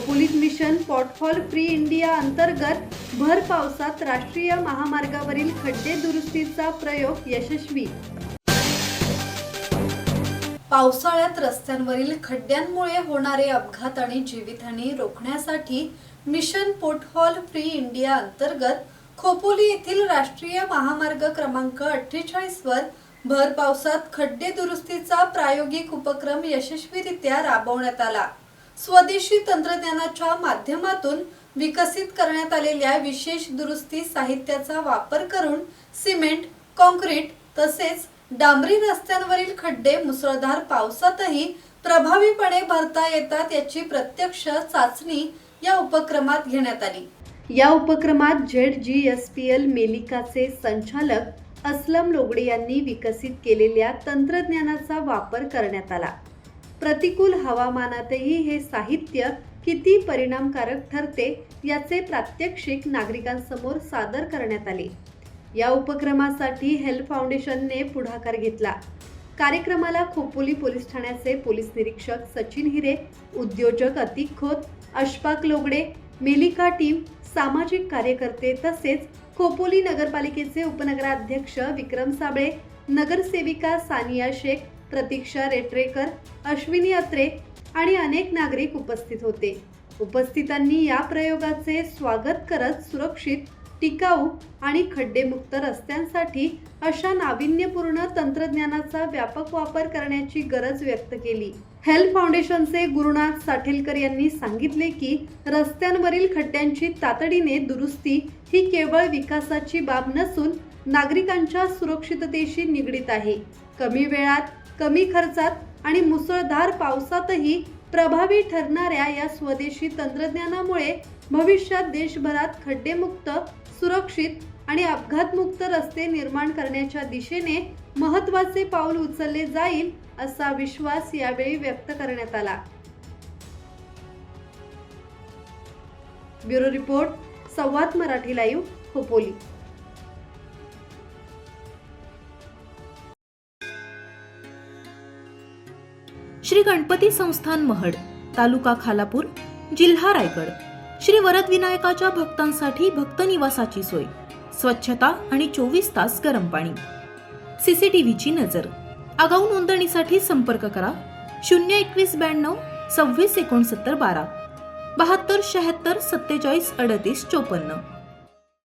खोपोलीत mission पॉटहॉल free India अंतर्गत भर पावसात राष्ट्रीय महामार्गावरील खड्डे दुरुस्तीचा प्रयोग यशस्वी। पावसाळ्यात रस्त्यांवरील खड्ड्यांमुळे होणारे अपघात आणि जीवितहानी रोखण्यासाठी मिशन पॉटहॉल फ्री इंडिया अंतर्गत खोपोली येथील राष्ट्रीय महामार्ग क्रमांक 48 वर भर पावसात खड्डे दुरुस्तीचा प्रायोगिक उपक्रम यशस्वीरित्या राबवण्यात आला। स्वदेशी तंत्रज्ञानाच्या माध्यमातून विकसित करण्यात आलेल्या विशेष दुरुस्ती साहित्याचा वापर करून सिमेंट, काँक्रीट तसेच डांबरी रस्त्यांवरील खड्डे मुसळधार पावसातही प्रभावीपणे भरता येतात याची प्रत्यक्ष चाचणी या उपक्रमात घेण्यात आली। या उपक्रमात ZGSPL मेलिकाचे संचालक असलम लोगडे यांनी विकसित केलेल्या तंत्रज्ञानाचा वापर करण्यात आला। प्रतिकूल हवामानातही हे साहित्य किती परिणामकारक ठरते याचे प्रात्यक्षिक नागरिकांसमोर सादर करण्यात आले। या उपक्रमासाठी हेल्प फाउंडेशनने पुढाकार घेतला। कार्यक्रमाला खोपोली पोलीस ठाण्याचे पोलीस निरीक्षक सचिन हिरे, उद्योजक अतिक खोत, अशफाक लोगडे, मेलिका टीम, सामाजिक कार्यकर्ते तसेच खोपोली नगरपालिकेचे उपनगराध्यक्ष विक्रम साबळे, नगरसेविका सानिया शेख, प्रतीक्षा रेटरेकर, अश्विनी अत्रे आणि अनेक नागरिक उपस्थित होते। उपस्थितांनी या प्रयोगाचे स्वागत करत सुरक्षित, टिकाऊ आणि खड्डेमुक्त रस्त्यांसाठी अशा नाविन्यपूर्ण तंत्रज्ञानाचा व्यापक वापर करण्याची गरज व्यक्त केली। हेल्प फाउंडेशनचे गुरुनाथ साठेलकर यांनी सांगितले की रस्त्यांवरील खड्ड्यांची तातडीने दुरुस्ती ही केवळ विकासाची बाब नसून नागरिकांच्या सुरक्षिततेशी निगडित आहे। कमी वेळात, कमी खर्चात आणि मुसळधार पावसातही प्रभावी ठरणाऱ्या या स्वदेशी तंत्रज्ञानामुळे भविष्यात देशभरात खड्डेमुक्त, सुरक्षित आणि अपघातमुक्त रस्ते निर्माण करण्याच्या दिशेने महत्त्वाचे पाऊल उचलले जाईल असा विश्वास यावेळी व्यक्त करण्यात आला। ब्युरो रिपोर्ट, संवाद मराठी लाईव्ह, खोपोली। श्री गणपती संस्थान महड, तालुका खालापूर, जिल्हा रायगड। श्री वरद विनायकाच्या भक्तांसाठी भक्त निवासाची सोय, स्वच्छता आणि 24 तास गरम पाणी, CCTVची नजर। आगाऊ नोंदणीसाठी संपर्क करा 021 92 26 69 12 72 76 47 38 54।